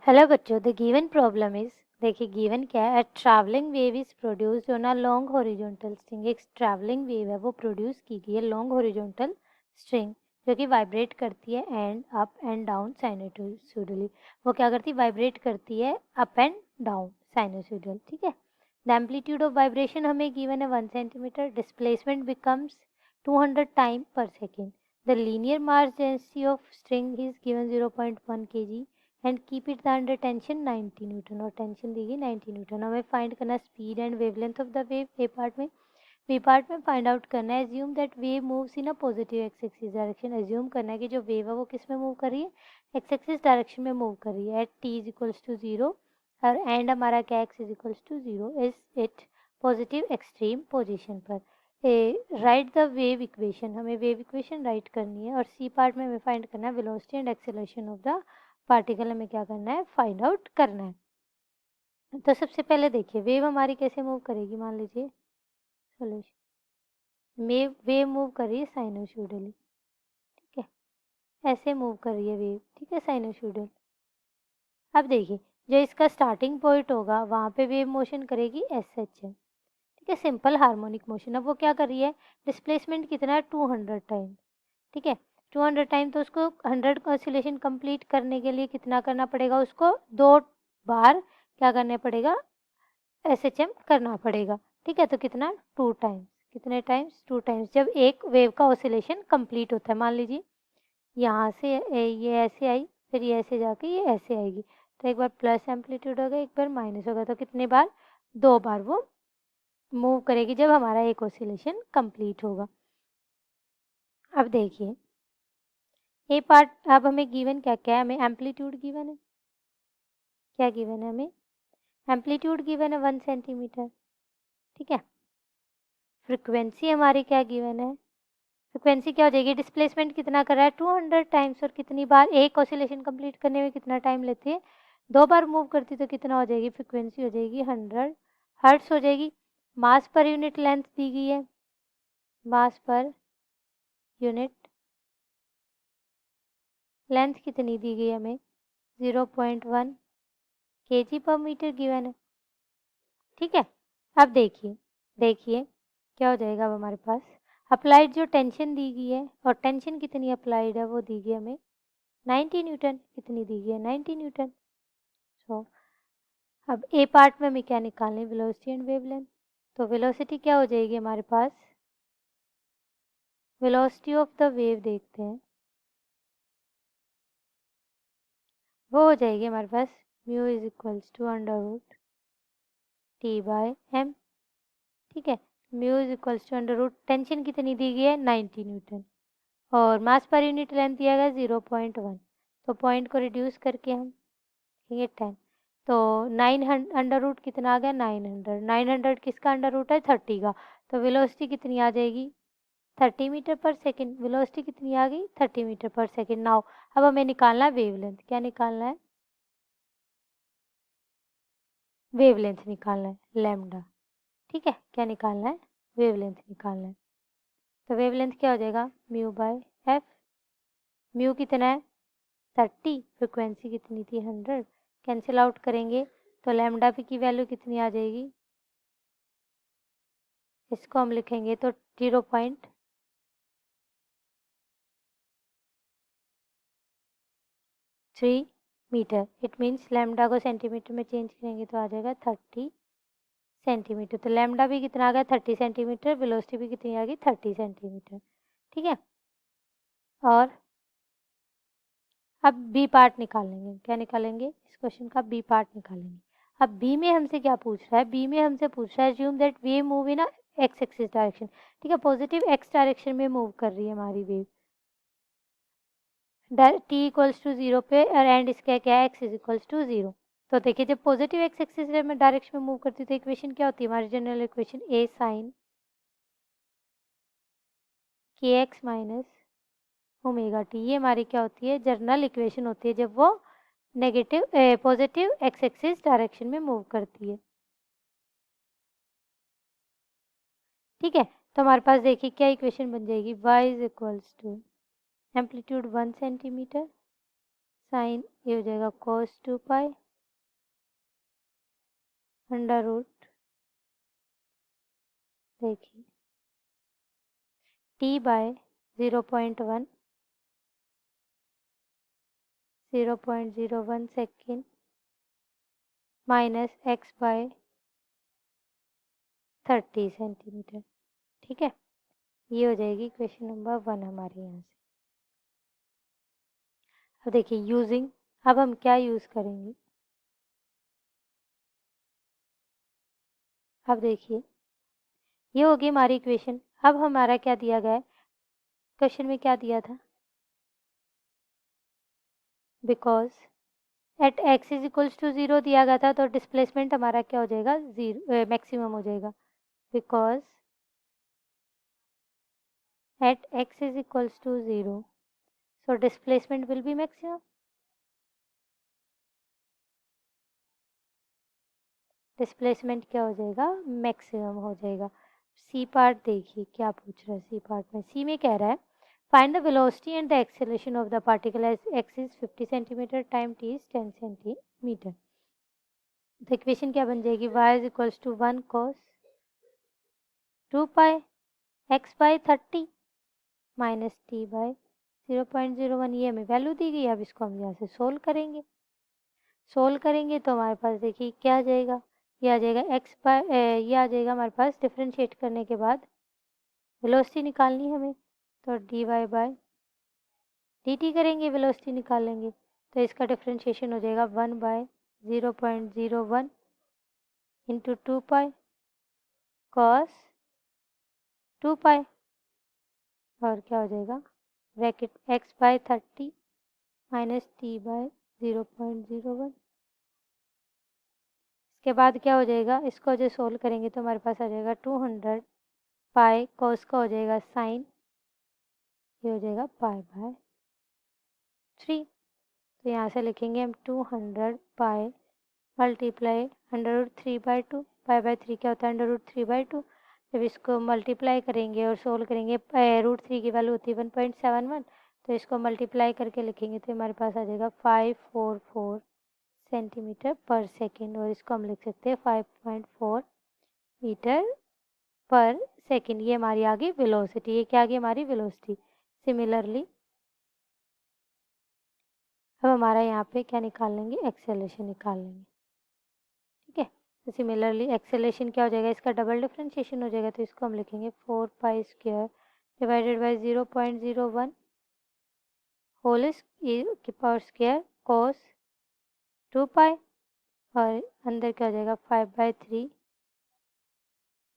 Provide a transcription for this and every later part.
Hello बच्चों, the given problem is, देखिए given क्या है, travelling wave is produced on a long horizontal string. एक ट्रैवलिंग वेव है वो प्रोड्यूस की गई है लॉन्ग हॉरिजॉन्टल स्ट्रिंग जो कि वाइब्रेट करती है and up and down sinusoidally. वो क्या करती है? वाइब्रेट करती है अप एंड डाउन साइनोसॉइडल। ठीक है। द एम्पलीट्यूड ऑफ वाइब्रेशन हमें गिवन है 1 सेंटीमीटर। डिस्प्लेसमेंट बिकम्स 200 टाइम पर second. The linear mass density of string is given 0.1 kg and keep it under tension 90 Newton, और टेंशन दी गई 90 Newton. हमें find करना speed and wavelength of the wave A part में। B part में find out करना है assume that wave moves in a positive x axis direction. Assume करना है कि जो वेव है वो किस में मूव कर रही है? एक्स एक्सिस डायरेक्शन में मूव कर रही है at t is equals to 0 और एंड हमारा क्या x is equals to 0 is it positive extreme position पर। राइट द वेव इक्वेशन, हमें वेव इक्वेशन राइट करनी है। और सी पार्ट में हमें फाइंड करना है velocity and acceleration of the particle. हमें क्या करना है? फाइंड आउट करना है। तो सबसे पहले देखिए वेव हमारी कैसे मूव करेगी। मान लीजिए सोल्यूशन, वेव मूव कर रही है साइनोसॉइडली। ठीक है, ऐसे मूव कर रही है वेव। ठीक है, साइनोसॉइडल। अब देखिए जो इसका स्टार्टिंग पॉइंट होगा वहाँ पे वेव मोशन करेगी एस एच है। ठीक है, सिंपल हार्मोनिक मोशन। अब वो क्या कर रही है? डिस्प्लेसमेंट कितना है? 200 टाइम। ठीक है, 200 टाइम। तो उसको 100 ऑसिलेशन कंप्लीट करने के लिए कितना करना पड़ेगा? उसको 2 बार क्या करने पड़ेगा? एसएचएम करना पड़ेगा। ठीक है, तो कितना? 2 टाइम्स। कितने टाइम्स? 2 टाइम्स। जब एक वेव का ऑसिलेशन कंप्लीट होता है, मान लीजिए यहाँ से ये ऐसे आई, फिर ये ऐसे जाके ये ऐसे आएगी, तो एक बार प्लस एम्पलीट्यूड होगा, एक बार माइनस होगा। तो कितने बार? 2 बार वो मूव करेगी जब हमारा एक ऑसिलेशन कंप्लीट होगा। अब देखिए ए पार्ट, अब हमें गिवन क्या क्या है? हमें एम्पलीट्यूड गिवन है। क्या गिवन है हमें? एम्पलीट्यूड गिवन है 1 सेंटीमीटर। ठीक है, फ्रिक्वेंसी हमारी क्या गिवन है? फ्रिक्वेंसी क्या हो जाएगी? डिस्प्लेसमेंट कितना कर रहा है? 200 टाइम्स। और कितनी बार? एक ऑसिलेशन कंप्लीट करने में कितना टाइम लेती है? 2 बार मूव करती, तो कितना हो जाएगी? फ्रिक्वेंसी हो जाएगी 100 हर्ट्स हो जाएगी। मास पर यूनिट लेंथ दी गई है, मास पर यूनिट लेंथ कितनी दी गई हमें? 0.1 kg पर मीटर गिवन है। ठीक है, अब देखिए देखिए क्या हो जाएगा अब हमारे पास? अप्लाइड जो टेंशन दी गई है, और टेंशन कितनी अप्लाइड है वो दी गई हमें 90 न्यूटन। कितनी दी गई है? 90 न्यूटन। सो अब ए पार्ट में हमें क्या निकालनी है? Velocity and wavelength. तो वेलोसिटी क्या हो जाएगी हमारे पास? वेलोसिटी ऑफ द वेव देखते हैं, वो हो जाएगी हमारे पास mu is equals to under root T by M. ठीक है, mu is equals to under root, tension कितनी दी गई है? 90 न्यूटन, और मास पर यूनिट लेंथ दिया गया 0.1। तो पॉइंट को रिड्यूस करके हम लिखेंगे 10। तो 900 अंडर रूट कितना आ गया? 900। 900 किसका अंडर रूट है? 30 का। तो वेलोसिटी कितनी आ जाएगी? 30 मीटर पर सेकेंड। वेलोसिटी कितनी आ गई? 30 मीटर पर सेकेंड। नाउ अब हमें निकालना है वेवलेंथ। क्या निकालना है? वेवलेंथ निकालना है, लैम्डा। ठीक है, क्या निकालना है? वेवलेंथ निकालना है। तो वेवलेंथ क्या हो जाएगा? Mu by F. म्यू कितना है? 30, फ्रिक्वेंसी कितनी थी? 100। कैंसिल आउट करेंगे तो लैम्डा पी की वैल्यू कितनी आ जाएगी? इसको हम लिखेंगे तो 0.3 मीटर। इट मीन्स लैम्डा को सेंटीमीटर में चेंज करेंगे तो आ जाएगा 30 सेंटीमीटर। तो लैम्डा भी कितना आ गया? 30 सेंटीमीटर। वेलोसिटी भी कितनी आ गई? 30 सेंटीमीटर। ठीक है, और अब बी पार्ट निकालेंगे। क्या निकालेंगे? इस क्वेश्चन का बी पार्ट निकालेंगे। अब बी में हमसे क्या पूछ रहा है? बी में हमसे पूछ रहा है assume that wave move in x axis direction. ठीक है, पॉजिटिव एक्स डायरेक्शन में मूव कर रही है हमारी वेव, टी इक्वल्स टू 0 पे, और एंड इसका क्या है? X is equals to 0। तो देखिए जब पॉजिटिव एक्स एक्सिस में डायरेक्शन में मूव करती है तो इक्वेशन क्या होती है हमारी? जनरल इक्वेशन ए साइन के एक्स माइनस ओमेगा टी। ये हमारी क्या होती है? जनरल इक्वेशन होती है जब वो negative positive x axis direction में मूव करती है। ठीक है, तो हमारे पास देखिए क्या इक्वेशन बन जाएगी? y is equals to amplitude 1 centimetre sine ये हो जाएगा cos 2 पाई अंडर रूट, देखिए t by 0.1 0.01 second minus x by 30 centimetre. ठीक है, ये हो जाएगी क्वेश्चन नंबर 1 हमारे यहाँ से। अब देखिए यूजिंग, अब हम क्या यूज़ करेंगे, अब देखिए ये होगी हमारी इक्वेशन। अब हमारा क्या दिया गया है, क्वेश्चन में क्या दिया था, because at x is equals to 0 दिया गया था, तो डिस्प्लेसमेंट हमारा क्या हो जाएगा, मैक्सिमम हो जाएगा, because at x is equals to 0 so displacement will be maximum. Displacement क्या हो जाएगा, मैक्सिमम हो जाएगा। सी पार्ट देखिए क्या पूछ रहा है, सी पार्ट में सी में कह रहा है find the velocity and the acceleration of the particle as x is 50 centimetre time t is 10 centimetre. तो इक्वेशन क्या बन जाएगी, y is equals to 1 cos 2 pi x by 30 minus t by 0.01, ये हमें वैल्यू दी गई। अब इसको हम यहाँ से सोल्व करेंगे, सोल्व करेंगे तो हमारे पास देखिए क्या आ जाएगा, ये आ जाएगा x बाय, ये आ जाएगा हमारे पास, डिफ्रेंशिएट करने के बाद वेलोसिटी निकालनी है हमें, तो dy बाय dt करेंगे, वेलोसिटी निकालेंगे, तो इसका डिफ्रेंशिएशन हो जाएगा 1 by 0.01 into 2 pi cos 2 pi, और क्या हो जाएगा bracket x by 30 minus t by 0.01। इसके बाद क्या हो जाएगा, इसको जो सोल्व करेंगे तो हमारे पास आ जाएगा 200 पाई कॉस का हो जाएगा साइन, ये हो जाएगा पाई बाय 3। तो यहाँ से लिखेंगे हम 200 pi multiply under root 3 by 2, pi by 3 क्या होता है अंडर रूट 3 बाई 2। जब इसको मल्टीप्लाई करेंगे और सोल्व करेंगे, रूट 3 की वैल्यू होती है 1.71, तो इसको मल्टीप्लाई करके लिखेंगे तो हमारे पास आ जाएगा 544 सेंटीमीटर पर सेकेंड, और इसको हम लिख सकते हैं 5.4 मीटर पर सेकेंड। ये हमारी आ गई वेलोसिटी, ये क्या आ गई हमारी वेलोसिटी। सिमिलरली अब हमारा यहाँ पे क्या निकाल लेंगे, एक्सेलरेशन निकाल लेंगे। ठीक है, तो सिमिलरली एक्सेलरेशन क्या हो जाएगा, इसका डबल डिफरेंशिएशन हो जाएगा, तो इसको हम लिखेंगे 4 pi square divided by 0.01 whole की पावर स्क्वायर कॉस 2 पाई, और अंदर क्या हो जाएगा 5/3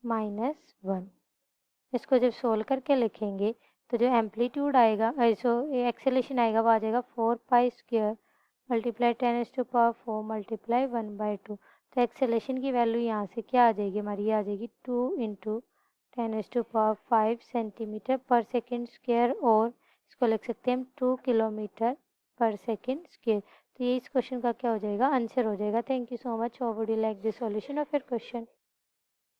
माइनस 1। इसको जब सोल्व करके लिखेंगे तो जो एम्पलीट्यूड आएगा, जो एक्सेलेरेशन आएगा वो आ जाएगा 4 पाई स्क्वायर मल्टीप्लाई 10⁻⁴ मल्टीप्लाई 1/2। तो एक्सेलेरेशन की वैल्यू यहाँ से क्या आ जाएगी हमारी, ये आ जाएगी 2 इंटू 10⁵ सेंटीमीटर पर सेकेंड स्क्वायर, और इसको लिख सकते हैं हम 2 किलोमीटर पर सेकेंड स्क्वायर। तो ये इस क्वेश्चन का क्या हो जाएगा, आंसर हो जाएगा। Thank you so much. How would you like this solution of your question.